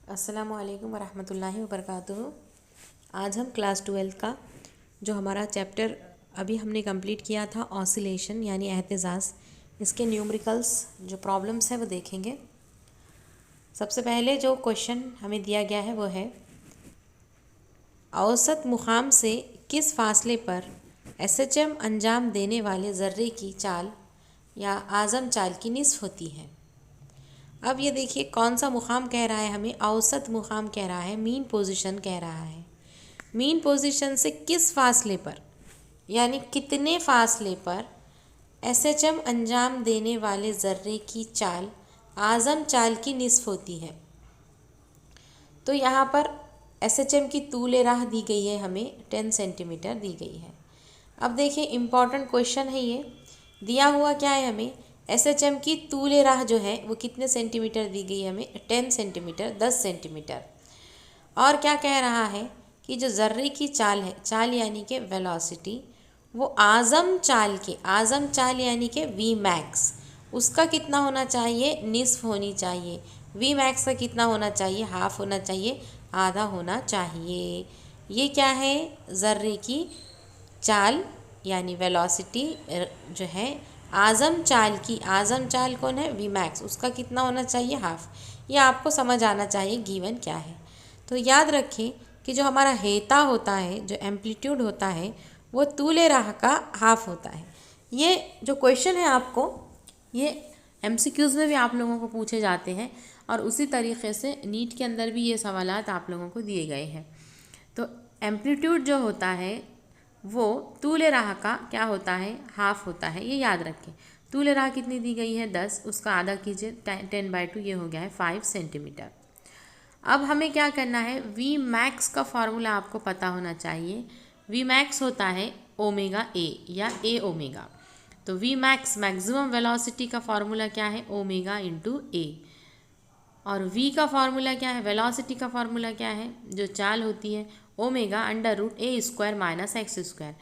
अस्सलामुअलैकुम वरहमतुल्लाहि वबरकातुहू। आज हम क्लास 12 का जो हमारा चैप्टर अभी हमने कंप्लीट किया था ऑसिलेशन यानी एहतिजाज़, इसके न्यूमेरिकल्स जो प्रॉब्लम्स है वो देखेंगे। सबसे पहले जो क्वेश्चन हमें दिया गया है वो है औसत मुकाम से किस फासले पर एसएचएम अंजाम देने वाले ज़र्रे की चाल या आज़म चाल की निस्फ़ होती है। अब ये देखिए कौन सा मुकाम कह रहा है, हमें औसत मुकाम कह रहा है, मीन पोजीशन कह रहा है। मीन पोजीशन से किस फासले पर यानी कितने फासले पर एसएचएम अंजाम देने वाले ज़र्रे की चाल आज़म चाल की निस्फ़ होती है। तो यहाँ पर एसएचएम की तूल राह दी गई है, हमें 10 सेंटीमीटर दी गई है। अब देखिए इम्पॉर्टेंट क्वेश्चन है, ये दिया हुआ क्या है हमें, एसएचएम की तूल राह जो है वो कितने सेंटीमीटर दी गई है हमें, 10 सेंटीमीटर, 10 सेंटीमीटर। और क्या कह रहा है कि जो ज़र्रे की चाल है, चाल यानी कि वेलोसिटी, वो आज़म चाल यानी कि वी मैक्स, उसका कितना होना चाहिए, निस्फ होनी चाहिए। वी मैक्स का कितना होना चाहिए, हाफ होना चाहिए, आधा होना चाहिए। ये क्या है, ज़र्रे की चाल यानी वेलोसिटी जो है आज़म चाल कौन है, वी मैक्स, उसका कितना होना चाहिए, हाफ। ये आपको समझ आना चाहिए गिवन क्या है। तो याद रखें कि जो हमारा हेता होता है, जो एम्पलीट्यूड होता है, वो तूल राह का हाफ होता है। ये जो क्वेश्चन है आपको, ये एमसीक्यूज़ में भी आप लोगों को पूछे जाते हैं और उसी तरीके से नीट के अंदर भी ये सवालात आप लोगों को दिए गए हैं। तो एम्पलीट्यूड जो होता है वो तूल राह का क्या होता है, हाफ होता है, ये याद रखें। तूल राह कितनी दी गई है, 10, उसका आधा कीजिए, 10/2, ये हो गया है 5 सेंटीमीटर। अब हमें क्या करना है, वी मैक्स का फॉर्मूला आपको पता होना चाहिए। वी मैक्स होता है ओमेगा ए या ए ओमेगा। तो वी मैक्स मैक्सिमम वेलोसिटी का फॉर्मूला क्या है, ओमेगा इंटू ए। और v का फॉर्मूला क्या है, वेलोसिटी का फॉर्मूला क्या है, जो चाल होती है, ओमेगा √a² माइनस x²।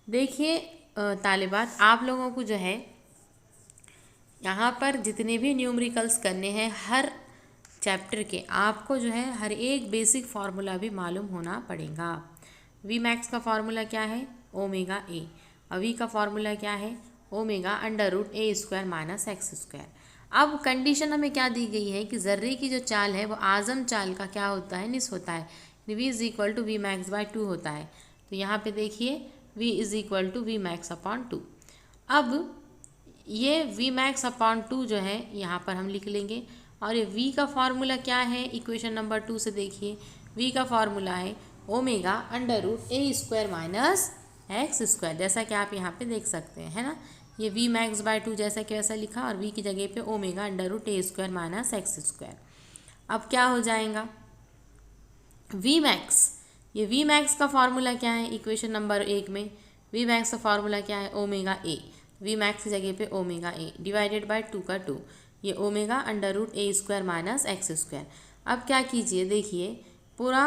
देखिए तालिबात, आप लोगों को जो है यहाँ पर जितने भी न्यूमेरिकल्स करने हैं हर चैप्टर के, आपको जो है हर एक बेसिक फार्मूला भी मालूम होना पड़ेगा। वी मैक्स का फार्मूला क्या है, ओमेगा ए, और वी का फार्मूला क्या है, ओमेगा √a² माइनस x²। अब कंडीशन हमें क्या दी गई है कि ज़र्रे की जो चाल है वो आज़म चाल का क्या होता है, निस्फ़ होता है। v = v max/2 होता है। तो यहाँ पे देखिए v = v max/2। अब ये v max/2 जो है यहाँ पर हम लिख लेंगे, और ये v का फार्मूला क्या है, इक्वेशन नंबर 2 से देखिए, v का फार्मूला है ओमेगा √a² माइनस x², जैसा कि आप यहाँ पे देख सकते हैं, है ना। ये v max/2 जैसा कि वैसा लिखा, और v की जगह पे ओमेगा √a² माइनस x²। अब क्या हो जाएगा, v max, ये v max का फार्मूला क्या है, इक्वेशन नंबर 1 में v max का फार्मूला क्या है, ओमेगा a, v max की जगह पे ओमेगा a डिवाइडेड बाय 2 का 2, ये ओमेगा √a² माइनस x²। अब क्या कीजिए, देखिए पूरा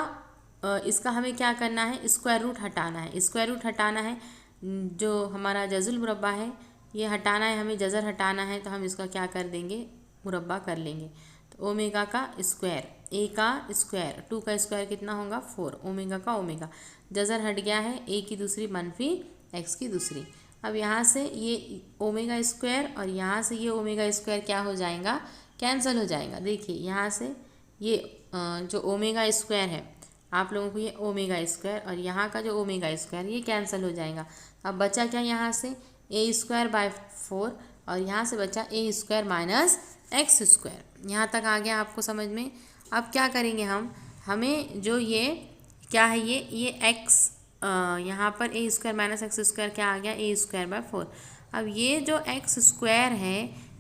इसका हमें क्या करना है, स्क्वायर रूट हटाना है। स्क्वायर रूट हटाना है, जो हमारा जज़ुल मुरब्बा है ये हटाना है, हमें जज़र हटाना है, तो हम इसका क्या कर देंगे, मुरब्बा कर लेंगे। तो ओमेगा का स्क्वायर, ए का स्क्वायर, 2 का स्क्वायर कितना होगा, 4, ओमेगा का ओमेगा, जज़र हट गया है, ए की दूसरी मनफी एक्स की दूसरी। अब यहाँ से ये ओमेगा स्क्वायर और यहाँ से ये ओमेगा स्क्वायर क्या हो जाएगा, कैंसिल हो जाएगा। देखिए यहाँ से ये जो ओमेगा स्क्वायर है, आप लोगों को ये ओमेगा स्क्वायर और यहाँ का जो ओमेगा स्क्वायर, ये कैंसिल हो जाएगा। अब बचा क्या, यहाँ से a²/4 और यहाँ से बचा a² माइनस x²। यहाँ तक आ गया आपको समझ में। अब क्या करेंगे हमें जो ये क्या है, ये x, यहाँ पर a² माइनस x² क्या आ गया, a²/4। अब ये जो x² है,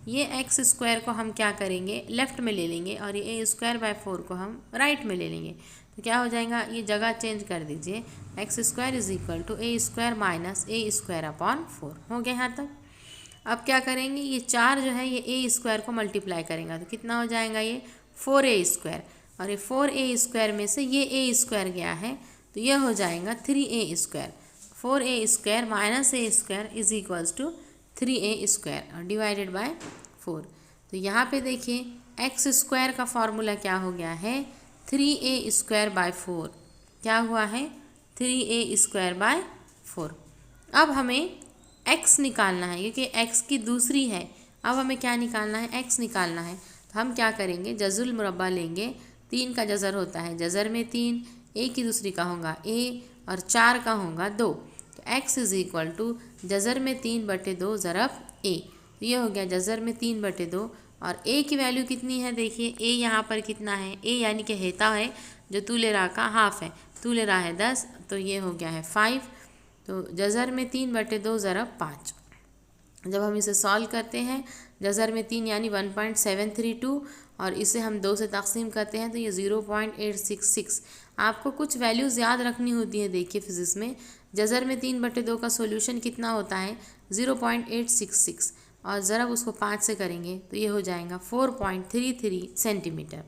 ये x² को हम क्या करेंगे, लेफ़्ट में ले लेंगे, और ये a²/4 को हम राइट में ले लेंगे। तो क्या हो जाएगा, ये जगह चेंज कर दीजिए, x² = a² माइनस a²/4 हो गया यहाँ तक। अब क्या करेंगे, ये 4 जो है ये a² को मल्टीप्लाई करेंगे, तो कितना हो जाएगा, ये 4a², और ये 4a² में से ये a² गया है, तो ये हो जाएगा 3a²। 4a² minus a² = 3a² और डिवाइडेड बाय 4। तो यहाँ पे देखिए x² का फॉर्मूला क्या हो गया है, 3a² / 4 क्या हुआ है 3a² / 4। अब हमें x निकालना है क्योंकि x की दूसरी है। अब हमें क्या निकालना है x निकालना है। तो हम क्या करेंगे जज़ुल मुरब्बा लेंगे। 3 का जज़र होता है जज़र में 3, a की दूसरी का होगा a और 4 का होगा 2। तो x = जज़र में 3/2 ज़रब a। तो ये हो गया जज़र में 3/2 और a की वैल्यू कितनी है देखिए a यहाँ पर कितना है a यानी कि हेता है जो तूले रा का हाफ है, तूले रा है 10 तो ये हो गया है 5। तो जज़र में 3/2 ज़रब 5। जब हम इसे सॉल्व करते हैं जज़र में 3 यानी 1.732 और इसे हम 2 से तक़सीम करते हैं तो ये 0.866। आपको कुछ वैल्यूज़ याद रखनी होती है। देखिए फिज़िक्स में जज़र में 3/2 का सोल्यूशन कितना होता है 0.866 और ज़रब उसको 5 से करेंगे तो ये हो जाएगा 4.33 सेंटीमीटर।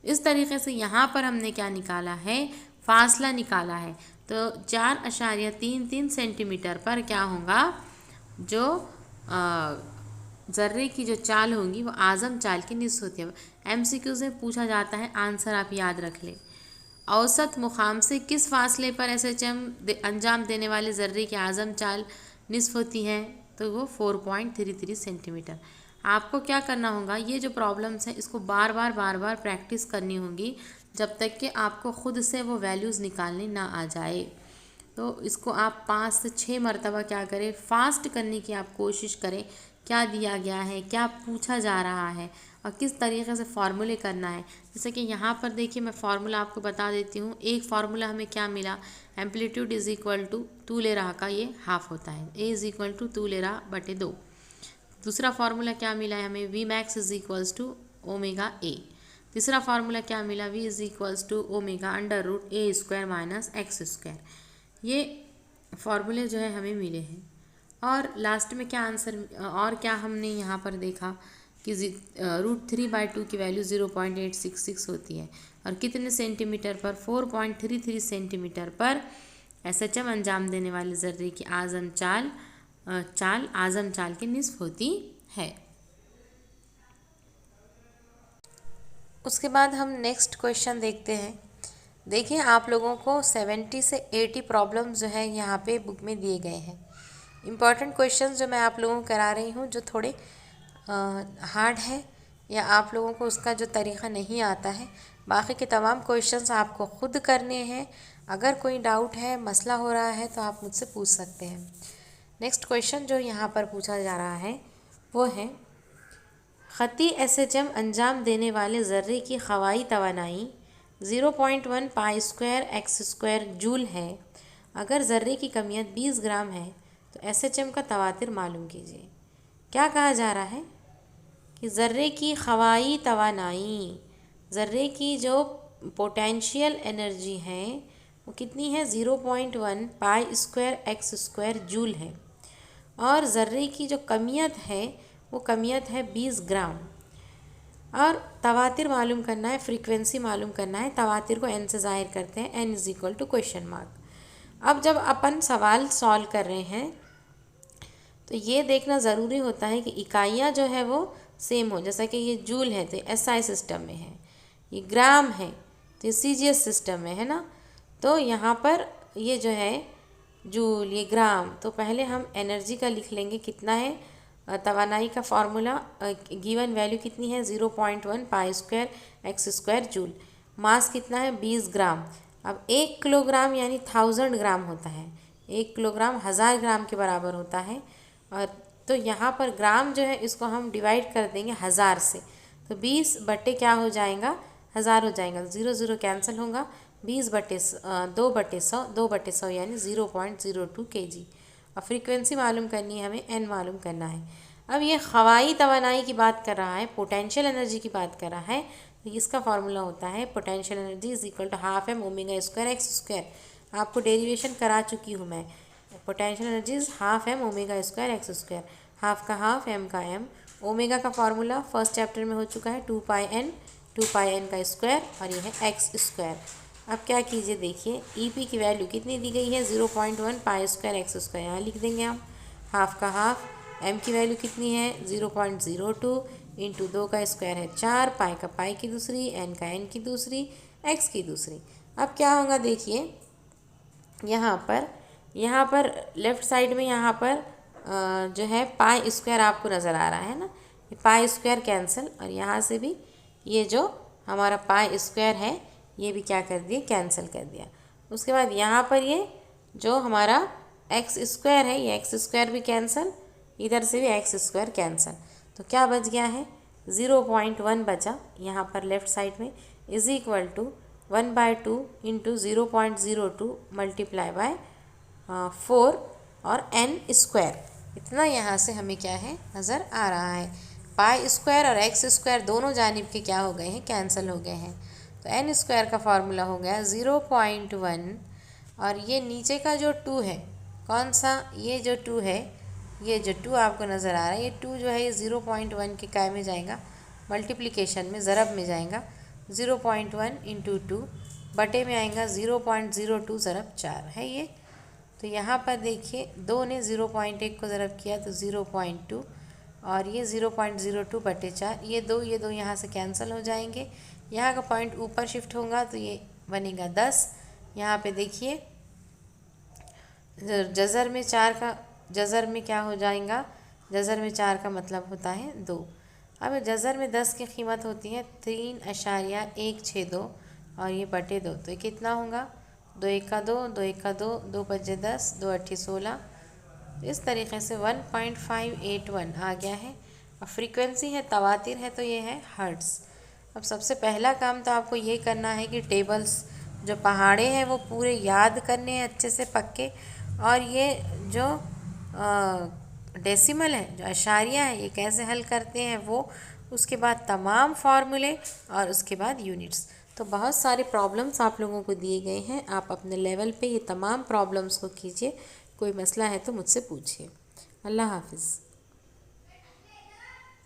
इस तरीके से यहाँ पर हमने क्या निकाला है फासला निकाला है। तो 4.33 सेंटीमीटर पर क्या होगा जो ज़र्रे की जो चाल होगी वो आज़म चाल की निस्फ़ होती है। MCQ से पूछा जाता है, आंसर आप याद रख लें। औसत मुकाम से किस फासले पर SHM अंजाम देने वाले ज़र्रे की आज़म चाल निस्फ़ होती है तो वो 4.33 सेंटीमीटर। आपको क्या करना होगा ये जो प्रॉब्लम्स हैं इसको बार बार प्रैक्टिस करनी होगी जब तक कि आपको ख़ुद से वो वैल्यूज़ निकालने ना आ जाए। तो इसको आप 5 से 6 मरतबा क्या करें फास्ट करने की आप कोशिश करें। क्या दिया गया है, क्या पूछा जा रहा है और किस तरीके से फार्मूले करना है। जैसे कि यहाँ पर देखिए मैं फार्मूला आपको बता देती हूँ। एक फार्मूला हमें क्या मिला एम्पलीट्यूड = तूले राह का ये हाफ होता है a = तूले राह / 2। दूसरा फार्मूला क्या मिला है हमें Vmax = ω/a। तीसरा फार्मूला क्या मिला V = ω√a² - x²। ये फार्मूले जो है हमें मिले हैं। और लास्ट में क्या आंसर और क्या हमने यहाँ पर देखा कि √3/2 की वैल्यू 0.866 होती है और कितने सेंटीमीटर पर 4.33 सेंटीमीटर पर SHM अंजाम देने वाले ज़र्रे की आज़म चाल की निस्फ़ होती है। उसके बाद हम नेक्स्ट क्वेश्चन देखते हैं। देखिए आप लोगों को 70 से 80 प्रॉब्लम्स जो है यहाँ पे बुक में दिए गए हैं। इम्पॉर्टेंट क्वेश्चंस जो मैं आप लोगों को करा रही हूँ जो थोड़े हार्ड है या आप लोगों को उसका जो तरीक़ा नहीं आता है। बाकी के तमाम क्वेश्चंस आपको ख़ुद करने हैं। अगर कोई डाउट है मसला हो रहा है तो आप मुझसे पूछ सकते हैं। नेक्स्ट क्वेश्चन जो यहाँ पर पूछा जा रहा है वो है ख़ती SHM अंजाम देने वाले ज़र्रे की हवाई तवानाई 0.1 π² x² जूल है। अगर ज़र्रे की कमियत 20 ग्राम है तो SHM का तवातिर मालूम कीजिए। क्या कहा जा रहा है कि ज़र्रे की हवाई तवानाई, ज़र्रे की जो पोटेंशियल एनर्जी है वो कितनी है 0.1 π² x² जूल है और ज़र्रे की जो कमियत है वो कमियत है 20 ग्राम। और तवातिर मालूम करना है, फ्रीक्वेंसी मालूम करना है। तवातिर को n से ज़ाहिर करते हैं, n = ? अब जब अपन सवाल सॉल्व कर रहे हैं तो ये देखना ज़रूरी होता है कि इकाइयाँ जो है वो सेम हो। जैसा कि ये जूल है तो SI सिस्टम में है, ये ग्राम है तो ये CGS सिस्टम में है ना। तो यहाँ पर ये जो है जूल, ये ग्राम, तो पहले हम एनर्जी का लिख लेंगे कितना है। तवानाई का फार्मूला गिवन वैल्यू कितनी है 0.1 π² x² जूल। मास कितना है 20 ग्राम। अब 1 किलोग्राम यानी 1000 ग्राम होता है, 1 किलोग्राम 1000 ग्राम के बराबर होता है। और तो यहाँ पर ग्राम जो है इसको हम डिवाइड कर देंगे 1000 से, तो 20 बटे क्या हो जाएगा 1000 हो जाएगा, 0 0 कैंसिल होगा, 20/2/100, 2/100 यानी 0.02 kg। और फ्रीक्वेंसी मालूम करनी है हमें, n मालूम करना है। अब ये हवाई तवानाई की बात कर रहा है, पोटेंशियल एनर्जी की बात कर रहा है, तो इसका फार्मूला होता है पोटेंशियल एनर्जी = ½ m ω² x²। आपको डेरिवेशन करा चुकी हूँ मैं। Potential energy ½ m ω² x²। Half का हाफ, m का m। ओमेगा का फार्मूला फर्स्ट चैप्टर में हो चुका है 2πn का स्क्वायर और ये है x²। अब क्या कीजिए देखिए EP की वैल्यू कितनी दी गई है 0.1 π² x²। यहाँ लिख देंगे हम हाफ का हाफ। m की वैल्यू कितनी है 0.02, इंटू 2 का स्क्वायर है 4, पाई का पाई की दूसरी, एन का एन की दूसरी, एक्स की दूसरी। अब क्या होगा देखिए, यहाँ पर लेफ़्ट साइड में यहाँ पर जो है पाई स्क्वायर आपको नज़र आ रहा है ना, ये पाई स्क्वायर कैंसिल, और यहाँ से भी ये जो हमारा पाई स्क्वायर है ये भी क्या कर दिया, कैंसिल कर दिया। उसके बाद यहाँ पर ये जो हमारा एक्स स्क्वायर है, ये एक्स स्क्वायर भी कैंसिल, इधर से भी एक्स स्क्वायर कैंसिल। तो क्या बच गया है, 0.1 बचा यहाँ पर लेफ़्ट साइड में, is equal to 1/2 into 0.02 multiply by 4 और एन स्क्वायर। इतना यहाँ से हमें क्या है नज़र आ रहा है। पाई स्क्वायर और एक्स स्क्वायर दोनों जानिब के क्या हो गए हैं, कैंसिल हो गए हैं। तो एन स्क्वायर का फार्मूला हो गया 0.1, और ये नीचे का जो 2 है, कौन सा, ये जो 2 है, ये जो 2 आपको नज़र आ रहा है, ये 2 जो है ये 0.1 के काय में जाएगा, मल्टीप्लिकेशन में, ज़रब में जाएगा। 0.1 इंटू 2 बटे में आएगा 0.02 ज़रब 4 है ये। तो यहाँ पर देखिए 2 ने 0.1 को ज़रब किया तो 0.2, और ये 0.02 बटे 4, ये दो यहाँ से कैंसिल हो जाएंगे। यहाँ का पॉइंट ऊपर शिफ्ट होगा तो ये बनेगा 10। यहाँ पे देखिए जज़र में 4 का, जज़र में क्या हो जाएगा, जज़र में 4 का मतलब होता है 2। अब जज़र में 10 की कीमत होती है 3.162, और ये बटे 2, तो ये कितना होगा, 2 1 का 2, 2 1 का 2, 2 5 10, 2 8 16। इस तरीके से 1.581 आ गया है। अब फ्रीक्वेंसी है तवातिर है तो ये है हर्ट्ज़। अब सबसे पहला काम तो आपको ये करना है कि टेबल्स जो पहाड़े हैं वो पूरे याद करने हैं अच्छे से पक्के, और ये जो डेसिमल है, जो अशारिया है, ये कैसे हल करते हैं वो, उसके बाद तमाम फार्मूले, और उसके बाद यूनिट्स। तो बहुत सारे प्रॉब्लम्स आप लोगों को दिए गए हैं, आप अपने लेवल पे ये तमाम प्रॉब्लम्स को कीजिए। कोई मसला है तो मुझसे पूछिए। अल्लाह हाफिज़।